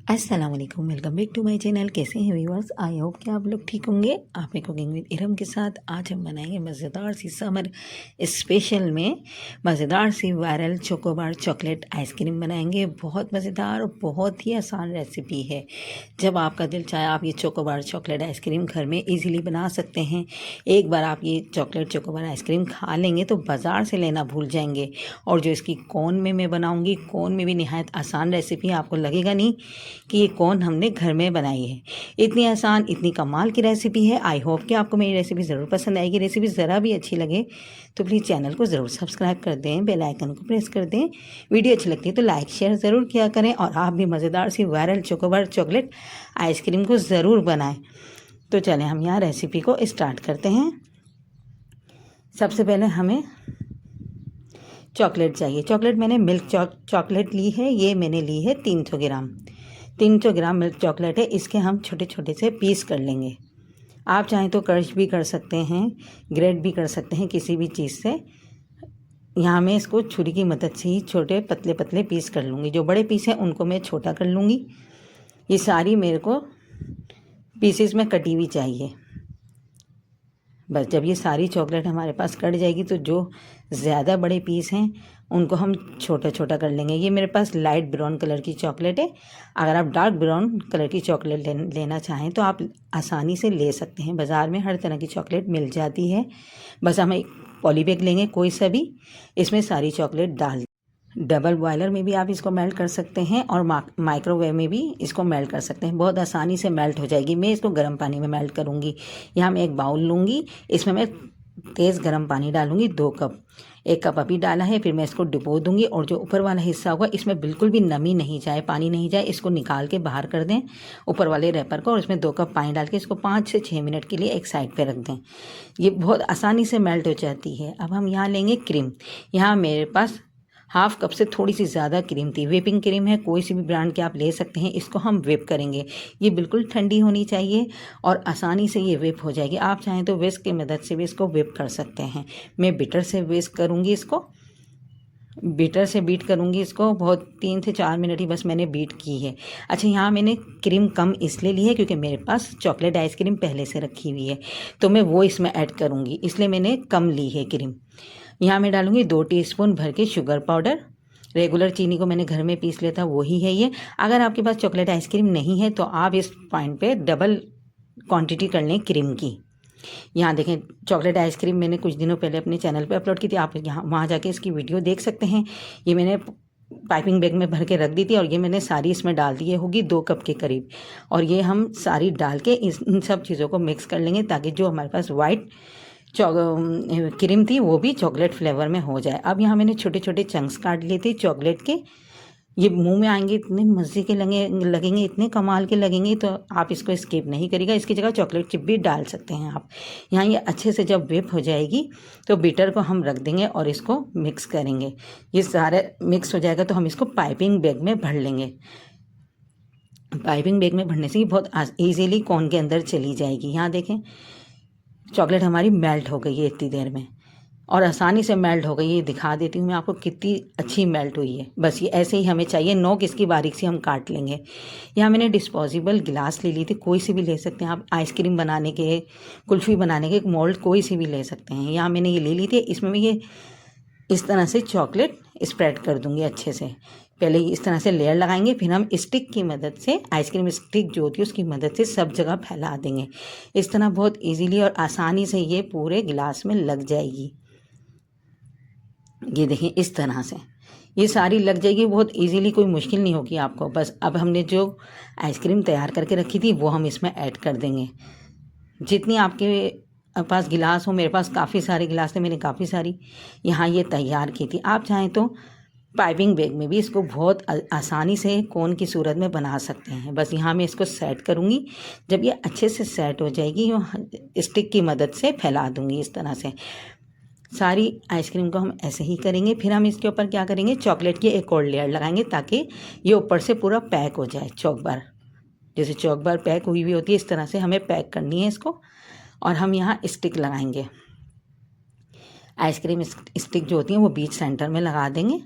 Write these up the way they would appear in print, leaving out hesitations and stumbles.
अस्सलाम वालेकुम, welcome back to my channel. कैसे हैं व्यूअर्स? आई होप कि आप लोग ठीक होंगे। आप में कुकिंग विद इरम के साथ आज हम बनाएंगे मज़ेदार सी समर स्पेशल में मज़ेदार सी वायरल चोकोबार चॉकलेट आइसक्रीम बनाएंगे। बहुत मज़ेदार और बहुत ही आसान रेसिपी है। जब आपका दिल चाहे आप ये चोकोबार चॉकलेट आइसक्रीम घर में इजीली बना सकते हैं। एक बार आप ये चॉकलेट चोकोबार आइसक्रीम खा लेंगे तो बाज़ार से लेना भूल जाएंगे। और जो इसकी कोन में मैं बनाऊँगी, कोन में भी नहायत आसान रेसिपी, आपको लगेगा नहीं कि ये कौन हमने घर में बनाई है। इतनी आसान, इतनी कमाल की रेसिपी है। आई होप कि आपको मेरी रेसिपी ज़रूर पसंद आएगी। रेसिपी ज़रा भी अच्छी लगे तो प्लीज़ चैनल को ज़रूर सब्सक्राइब कर दें, बेल आइकन को प्रेस कर दें। वीडियो अच्छी लगती है तो लाइक शेयर ज़रूर किया करें और आप भी मज़ेदार सी वायरल चोकोबार चॉकलेट आइसक्रीम को ज़रूर बनाएं। तो चलें हम यहाँ रेसिपी को स्टार्ट करते हैं। सबसे पहले हमें चॉकलेट चाहिए। चॉकलेट मैंने मिल्क चॉकलेट ली है। ये मैंने ली है 300 ग्राम। 300 ग्राम मिल्क चॉकलेट है। इसके हम छोटे छोटे से पीस कर लेंगे। आप चाहें तो क्रश भी कर सकते हैं, ग्रेट भी कर सकते हैं, किसी भी चीज़ से। यहाँ मैं इसको छुरी की मदद से ही छोटे पतले पतले पीस कर लूँगी। जो बड़े पीस हैं उनको मैं छोटा कर लूँगी। ये सारी मेरे को पीसेस में कटी हुई चाहिए। बस जब ये सारी चॉकलेट हमारे पास कट जाएगी तो जो ज़्यादा बड़े पीस हैं उनको हम छोटा छोटा कर लेंगे। ये मेरे पास लाइट ब्राउन कलर की चॉकलेट है। अगर आप डार्क ब्राउन कलर की चॉकलेट लेना चाहें तो आप आसानी से ले सकते हैं। बाज़ार में हर तरह की चॉकलेट मिल जाती है। बस हम एक पॉली बैग लेंगे कोई सा भी, इसमें सारी चॉकलेट डाल। डबल बॉयलर में भी आप इसको मेल्ट कर सकते हैं और माइक्रोवेव में भी इसको मेल्ट कर सकते हैं। बहुत आसानी से मेल्ट हो जाएगी। मैं इसको गर्म पानी में मेल्ट करूँगी। यहाँ मैं एक बाउल लूँगी, इसमें मैं तेज़ गर्म पानी डालूँगी 2 कप। 1 कप अभी डाला है, फिर मैं इसको डुबो दूँगी। और जो ऊपर वाला हिस्सा होगा इसमें बिल्कुल भी नमी नहीं जाए, पानी नहीं जाए, इसको निकाल के बाहर कर दें ऊपर वाले रैपर को। और इसमें 2 कप पानी डाल के इसको 5 से 6 मिनट के लिए एक साइड पे रख दें। ये बहुत आसानी से मेल्ट हो जाती है। अब हम यहाँ लेंगे क्रीम। यहाँ मेरे पास हाफ कप से थोड़ी सी ज़्यादा क्रीम थी। व्हिपिंग क्रीम है, कोई सी भी ब्रांड के आप ले सकते हैं। इसको हम व्हिप करेंगे। ये बिल्कुल ठंडी होनी चाहिए और आसानी से ये व्हिप हो जाएगी। आप चाहें तो विस्क की मदद से भी इसको व्हिप कर सकते हैं। मैं बीटर से विस्क करूँगी, इसको बीटर से बीट करूँगी इसको। बहुत 3 से 4 मिनट ही बस मैंने बीट की है। अच्छा, यहाँ मैंने क्रीम कम इसलिए ली है क्योंकि मेरे पास चॉकलेट आइसक्रीम पहले से रखी हुई है, तो मैं वो इसमें ऐड करूँगी, इसलिए मैंने कम ली है क्रीम। यहाँ मैं डालूँगी 2 टीस्पून भर के शुगर पाउडर। रेगुलर चीनी को मैंने घर में पीस लिया था, वही है ये। अगर आपके पास चॉकलेट आइसक्रीम नहीं है तो आप इस पॉइंट पे डबल क्वांटिटी कर लें क्रीम की। यहाँ देखें, चॉकलेट आइसक्रीम मैंने कुछ दिनों पहले अपने चैनल पे अपलोड की थी। आप यहाँ वहाँ जाके इसकी वीडियो देख सकते हैं। ये मैंने पाइपिंग बैग में भर के रख दी थी और ये मैंने सारी इसमें डाल दी है, होगी 2 कप के करीब। और ये हम सारी डाल के इन सब चीज़ों को मिक्स कर लेंगे ताकि जो हमारे पास वाइट क्रीम थी वो भी चॉकलेट फ्लेवर में हो जाए। अब यहाँ मैंने छोटे छोटे चंक्स काट लिए थे चॉकलेट के। ये मुंह में आएंगे, इतने मज़े के लगेंगे, इतने कमाल के लगेंगे, तो आप इसको स्किप नहीं करिएगा। इसकी जगह चॉकलेट चिप भी डाल सकते हैं आप। यहाँ ये अच्छे से जब व्हिप हो जाएगी तो बीटर को हम रख देंगे और इसको मिक्स करेंगे। ये सारा मिक्स हो जाएगा तो हम इसको पाइपिंग बैग में भर लेंगे। पाइपिंग बैग में भरने से ये बहुत ईजीली कोन के अंदर चली जाएगी। यहाँ देखें, चॉकलेट हमारी मेल्ट हो गई है इतनी देर में और आसानी से मेल्ट हो गई। ये दिखा देती हूँ मैं आपको कितनी अच्छी मेल्ट हुई है। बस ये ऐसे ही हमें चाहिए। नोक इसकी बारीक सी हम काट लेंगे। यहाँ मैंने डिस्पोजेबल गिलास ले ली थी, कोई सी भी ले सकते हैं आप। आइसक्रीम बनाने के, कुल्फ़ी बनाने के मोल्ड कोई सी भी ले सकते हैं। यहाँ मैंने ये ले ली थी। इसमें मैं ये इस तरह से चॉकलेट स्प्रेड कर दूँगी अच्छे से। पहले इस तरह से लेयर लगाएंगे, फिर हम स्टिक की मदद से, आइसक्रीम स्टिक जो होती है उसकी मदद से सब जगह फैला देंगे। इस तरह बहुत इजीली और आसानी से ये पूरे गिलास में लग जाएगी। ये देखें, इस तरह से ये सारी लग जाएगी। बहुत इजीली, कोई मुश्किल नहीं होगी आपको। बस अब हमने जो आइसक्रीम तैयार करके रखी थी वो हम इसमें ऐड कर देंगे। जितनी आपके पास गिलास हो, मेरे पास काफ़ी सारे गिलास थे, मैंने काफ़ी सारी यहाँ ये तैयार की थी। आप चाहें तो पाइपिंग बैग में भी इसको बहुत आसानी से कोन की सूरत में बना सकते हैं। बस यहाँ मैं इसको सेट करूँगी। जब ये अच्छे से सेट हो जाएगी, स्टिक की मदद से फैला दूँगी इस तरह से। सारी आइसक्रीम को हम ऐसे ही करेंगे। फिर हम इसके ऊपर क्या करेंगे, चॉकलेट की एक और लेयर लगाएंगे ताकि ये ऊपर से पूरा पैक हो जाए। चॉक बार, जैसे चॉक बार पैक हुई हुई होती है, इस तरह से हमें पैक करनी है इसको। और हम यहाँ स्टिक लगाएंगे। आइसक्रीम स्टिक जो होती हैं वो बीच सेंटर में लगा देंगे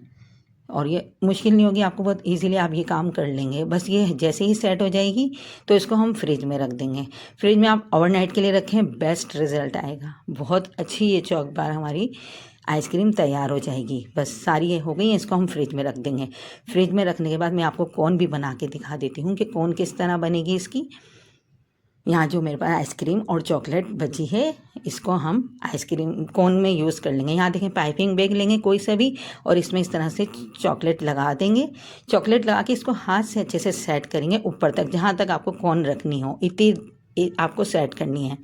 और ये मुश्किल नहीं होगी आपको, बहुत इजीली आप ये काम कर लेंगे। बस ये जैसे ही सेट हो जाएगी तो इसको हम फ्रिज में रख देंगे। फ्रिज में आप ओवरनाइट के लिए रखें, बेस्ट रिज़ल्ट आएगा। बहुत अच्छी ये चॉक बार हमारी आइसक्रीम तैयार हो जाएगी। बस सारी ये हो गई है, इसको हम फ्रिज में रख देंगे। फ्रिज में रखने के बाद मैं आपको कोन भी बना के दिखा देती हूँ कि कोन किस तरह बनेगी इसकी। यहाँ जो मेरे पास आइसक्रीम और चॉकलेट बची है, इसको हम आइसक्रीम कोन में यूज़ कर लेंगे। यहाँ देखें, पाइपिंग बैग लेंगे कोई सा भी, और इसमें इस तरह से चॉकलेट लगा देंगे। चॉकलेट लगा के इसको हाथ से अच्छे से सेट करेंगे ऊपर तक, जहाँ तक आपको कोन रखनी हो इतनी आपको सेट करनी है।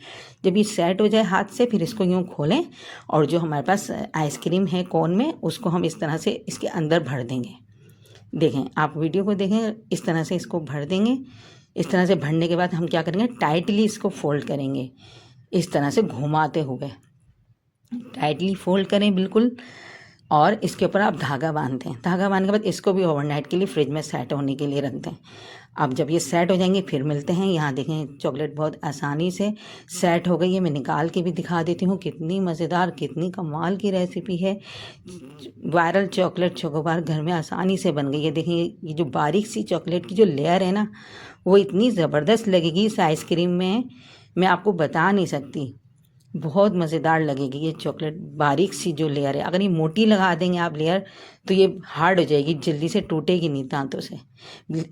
जब ये सेट हो जाए हाथ से, फिर इसको यूँ खोलें और जो हमारे पास आइसक्रीम है कोन में, उसको हम इस तरह से इसके अंदर भर देंगे। देखें, आप वीडियो को देखें, इस तरह से इसको भर देंगे। इस तरह से भरने के बाद हम क्या करेंगे, टाइटली इसको फोल्ड करेंगे, इस तरह से घुमाते हुए टाइटली फोल्ड करें बिल्कुल। और इसके ऊपर आप धागा बांध दें। धागा बांधने के बाद इसको भी ओवरनाइट के लिए फ्रिज में सेट होने के लिए रख दें। अब जब ये सेट हो जाएंगे फिर मिलते हैं। यहाँ देखें, चॉकलेट बहुत आसानी से सेट हो गई है। मैं निकाल के भी दिखा देती हूँ। कितनी मज़ेदार, कितनी कमाल की रेसिपी है। वायरल चॉकलेट चोकोबार घर में आसानी से बन गई है। देखिए, ये जो बारीक सी चॉकलेट की जो लेयर है ना, वो इतनी ज़बरदस्त लगेगी इस आइसक्रीम में, मैं आपको बता नहीं सकती। बहुत मज़ेदार लगेगी ये चॉकलेट, बारीक सी जो लेयर है। अगर ये मोटी लगा देंगे आप लेयर तो ये हार्ड हो जाएगी, जल्दी से टूटेगी नहीं दांतों से,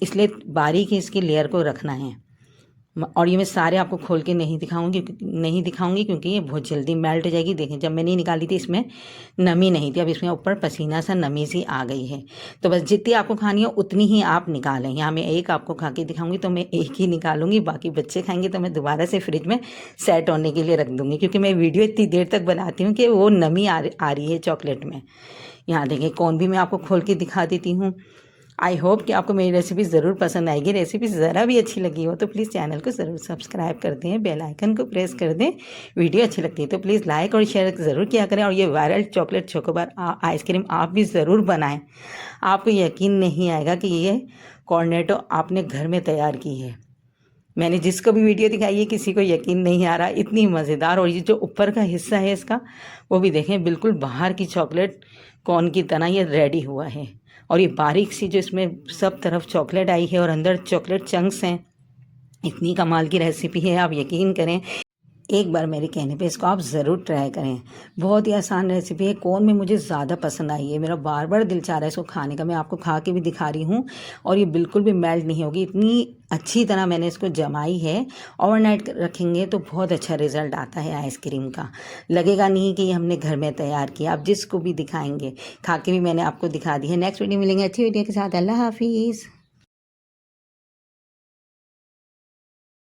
इसलिए बारीक ही इसकी लेयर को रखना है। और ये मैं सारे आपको खोल के नहीं दिखाऊंगी क्योंकि ये बहुत जल्दी मेल्ट हो जाएगी। देखें, जब मैंने निकाली थी इसमें नमी नहीं थी, अब इसमें ऊपर पसीना सा नमी सी आ गई है। तो बस जितनी आपको खानी हो उतनी ही आप निकालें। यहाँ मैं एक आपको खा के दिखाऊंगी तो मैं एक ही निकालूंगी, बाकी बच्चे खाएंगे तो मैं दोबारा से फ्रिज में सेट होने के लिए रख दूँगी, क्योंकि मैं वीडियो इतनी देर तक बनाती हूँ कि वो नमी आ रही है चॉकलेट में। यहाँ देखें, कोन भी मैं आपको खोल के दिखा देती हूँ। आई होप कि आपको मेरी रेसिपी ज़रूर पसंद आएगी। रेसिपी ज़रा भी अच्छी लगी हो तो प्लीज़ चैनल को ज़रूर सब्सक्राइब कर दें, बेल आइकन को प्रेस कर दें। वीडियो अच्छी लगती है तो प्लीज़ लाइक और शेयर ज़रूर किया करें। और ये वायरल चॉकलेट चोकोबार आइसक्रीम आप भी ज़रूर बनाएं। आपको यकीन नहीं आएगा कि ये कॉर्नेटो आपने घर में तैयार की है। मैंने जिसको भी वीडियो दिखाई है किसी को यकीन नहीं आ रहा, इतनी मज़ेदार। और ये जो ऊपर का हिस्सा है इसका, वो भी देखें, बिल्कुल बाहर की चॉकलेट कॉर्न की तरह ये रेडी हुआ है। और ये बारीक सी जो इसमें सब तरफ चॉकलेट आई है और अंदर चॉकलेट चंक्स हैं, इतनी कमाल की रेसिपी है। आप यकीन करें, एक बार मेरे कहने पे इसको आप ज़रूर ट्राई करें। बहुत ही आसान रेसिपी है। कोन में मुझे ज़्यादा पसंद आई है, मेरा बार बार दिल चाह रहा है इसको खाने का। मैं आपको खा के भी दिखा रही हूँ और ये बिल्कुल भी मेल्ट नहीं होगी, इतनी अच्छी तरह मैंने इसको जमाई है। ओवरनाइट रखेंगे तो बहुत अच्छा रिजल्ट आता है आइसक्रीम का। लगेगा नहीं कि ये हमने घर में तैयार किया। आप जिसको भी दिखाएंगे, खा के भी मैंने आपको दिखा दी है। नेक्स्ट वीडियो मिलेंगे अच्छी वीडियो के साथ। अल्लाह हाफिज़।